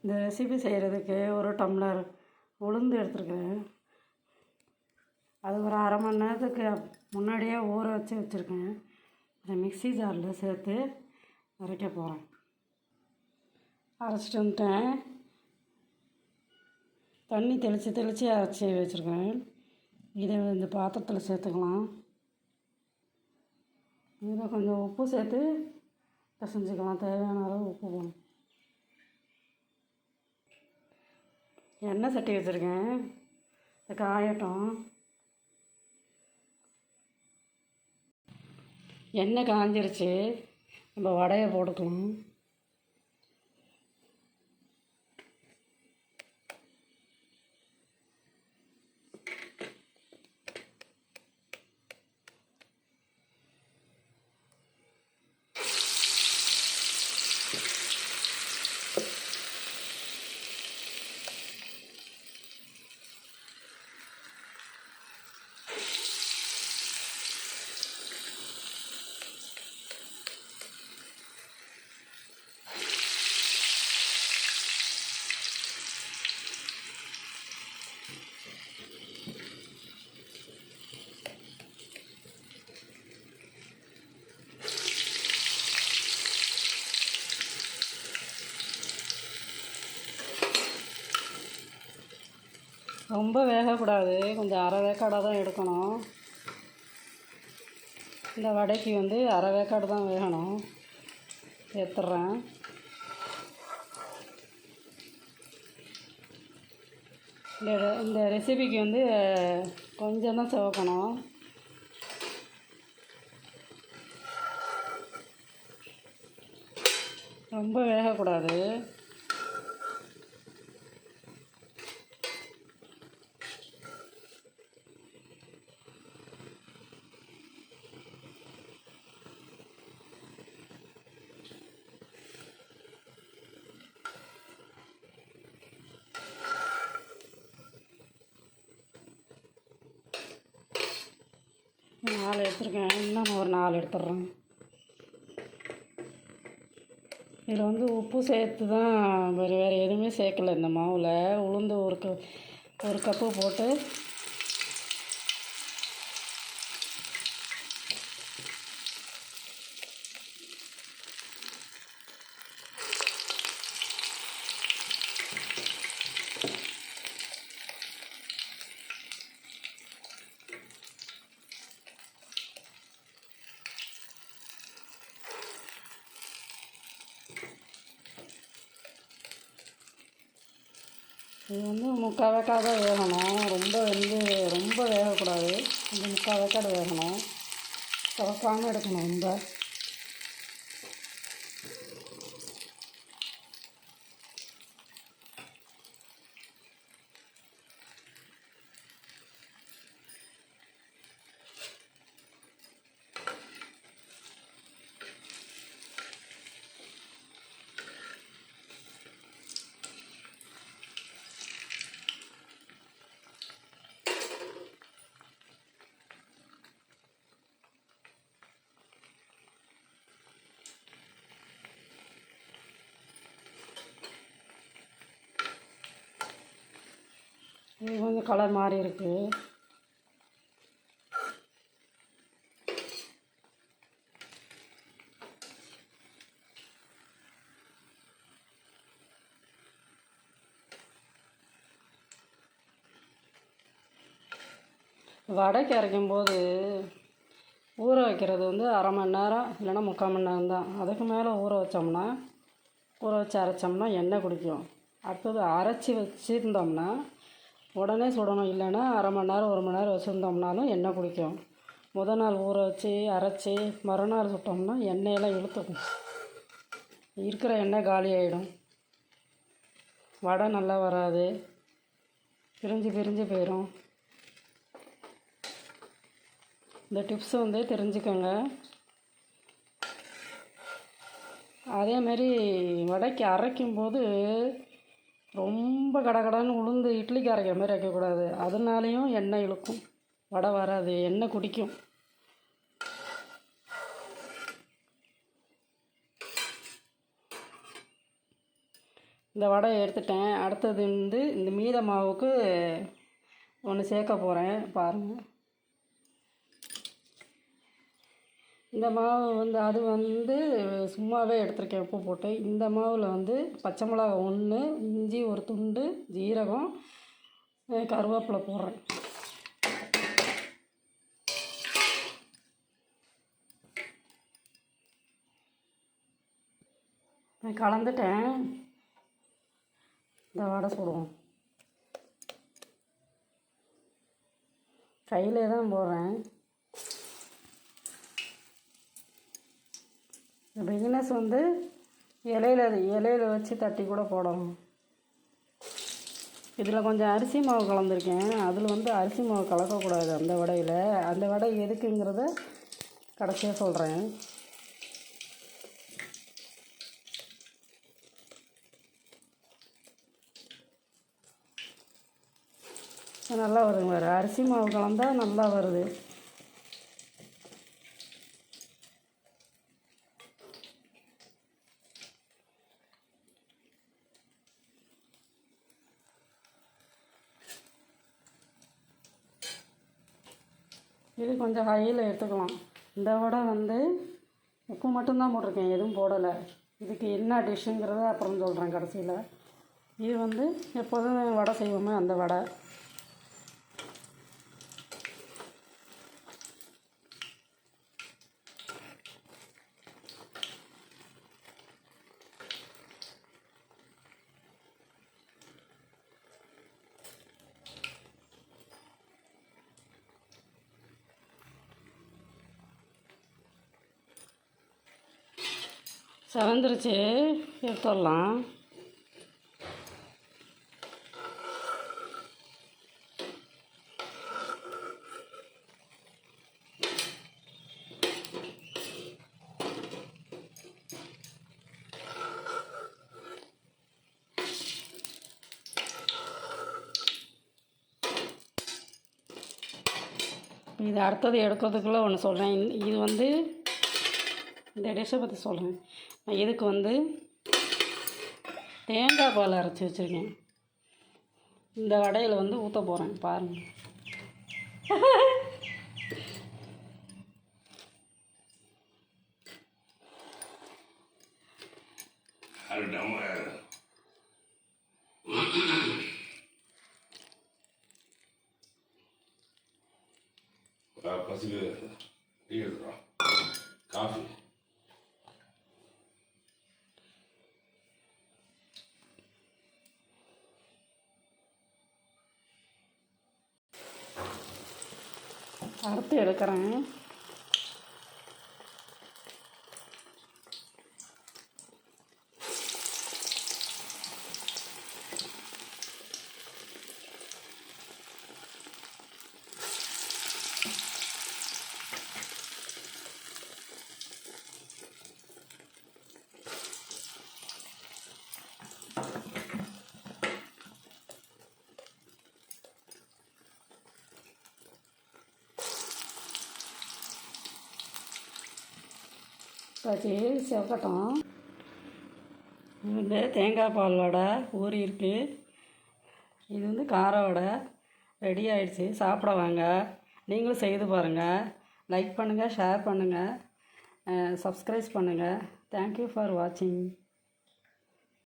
இந்த ரெசிபி செய்கிறதுக்கு ஒரு டம்ளர் உளுந்து எடுத்துருக்கேன். அது ஒரு அரை மணி நேரத்துக்கு முன்னாடியே ஊற வச்சுருக்கேன். அதை மிக்ஸி ஜாரில் சேர்த்து அரைக்க போகிறேன். அரைச்சிட்டு வந்துட்டேன். தண்ணி தெளித்து அரைச்சி வச்சுருக்கேன். இதை இந்த பாத்திரத்தில் சேர்த்துக்கலாம். இதில் கொஞ்சம் உப்பு சேர்த்து பிசைஞ்சிக்கலாம். தேவையான அளவு உப்பு போடணும். எண்ணெய் சட்டி வச்சுருக்கேன். இது காயட்டும். எண்ணெய் காஞ்சிருச்சு. நம்ம வடையை போட்டுக்கலாம். ரொம்ப வேகக்கூடாது, கொஞ்சம் அரை வேக்காடாக தான் எடுக்கணும். இந்த வடைக்கு அரை வேக்காடு தான் வேகணும். எடுத்துட்றேன். இந்த ரெசிபிக்கு கொஞ்சம் தான் சிவக்கணும். ரொம்ப வேகக்கூடாது. நாலு எடுத்துருக்கேன். இன்னும் ஒரு 4 எடுத்துடுறேன். இதில் உப்பு சேர்த்து தான், வேறு எதுவுமே சேர்க்கலை. இந்த மாவில் உளுந்து ஒரு கப்பு போட்டு இது முக்கால் வேக்காடு தான் வேகணும். ரொம்ப வேகக்கூடாது. கொஞ்சம் முக்கால் வேக்காடு வேகணும். சிவக்காமல் எடுக்கணும். ரொம்ப இது கொஞ்சம் கலர் மாறி இருக்குது. வடைக்கு அரைக்கும்போது ஊற வைக்கிறது அரை மணி நேரம் இல்லைன்னா முக்கால் மணி நேரம் தான். அதுக்கு மேலே ஊற வச்சு அரைச்சோம்னா எண்ணெய் குடிக்கும். அடுத்தது அரைச்சி வச்சுருந்தோம்னா உடனே சுடணும். இல்லைன்னா அரை மணி நேரம் 1 மணி நேரம் வச்சுருந்தோம்னாலும் எண்ணெய் குடிக்கும். முதல் நாள் ஊற வச்சு அரைச்சி மறுநாள் சுட்டோம்னா எண்ணெயெல்லாம் இழுத்துக்கும். இருக்கிற எண்ணெய் காலி ஆகிடும். வடை நல்லா வராது. பிரிஞ்சு போயிடும். இந்த டிப்ஸு தெரிஞ்சுக்கோங்க. அதேமாரி வடைக்கு அரைக்கும்போது ரொம்ப கடகடன்னு உளுந்து இட்லிக்கு அரைக்கிற மாதிரி அரைக்கக்கூடாது. அதனாலேயும் எண்ணெய் இழுக்கும். வடை வராது, எண்ணெய் குடிக்கும். இந்த வடையை எடுத்துட்டேன். அடுத்தது வந்து இந்த மீத மாவுக்கு ஒன்று சேர்க்க போகிறேன் பாருங்கள். இந்த மாவு வந்து அது வந்து சும்மாவே எடுத்துருக்கேன் உப்பு போட்டு. இந்த மாவில் வந்து பச்சை மிளகா 1, இஞ்சி ஒரு துண்டு, ஜீரகம், கருவேப்பிலை போடுறேன். கலந்துட்டேன். இந்த வடை சுடுவோம். கையிலே தான் போடுறேன். பிகினஸ் வந்து இலையில வச்சு தட்டி கூட போடணும். இதில் கொஞ்சம் அரிசி மாவு கலந்துருக்கேன். அதில் வந்து அரிசி மாவு கலக்கக்கூடாது அந்த வடையில். அந்த வடை எதுக்குங்கிறத கடைசியாக சொல்கிறேன். நல்லா வருங்க. வேறு அரிசி மாவு கலந்தால் நல்லா வருது. இது கொஞ்சம் ஹையில் எடுத்துக்கலாம். இந்த வடை வந்து உப்பு மட்டும்தான் போட்டிருக்கேன், எதுவும் போடலை. இதுக்கு என்ன டிஷ்ஷுங்கிறத அப்புறம் சொல்கிறேன் கடைசியில். இது வந்து எப்போதும் வடை செய்வோமே அந்த வடை. செவந்துருச்சு, எடுத்துடலாம். இது அடுத்தது எடுக்கிறதுக்குள்ளே ஒன்று சொல்கிறேன். இது வந்து இந்த டிஷ்ஷை பற்றி சொல்கிறேன். நான் இதுக்கு வந்து தேங்காய் பால் அரைச்சி வச்சுருக்கேன். இந்த வடையில் வந்து ஊற்ற போகிறேன் பாருங்கள். பசிக்கு டீ எடுத்துகிறோம், காஃபி. அடுத்து எடுக்கிறேன். வச்சு செவக்கட்டும். இந்த தேங்காய் பால் வடை ஊறி இருக்குது. இது வந்து கார வடை ரெடி ஆகிடுச்சு. சாப்பிட வாங்க. நீங்களும் செய்து பாருங்கள். லைக் பண்ணுங்கள், ஷேர் பண்ணுங்கள், சப்ஸ்கிரைப் பண்ணுங்கள். தேங்க்யூ ஃபார் வாட்சிங்.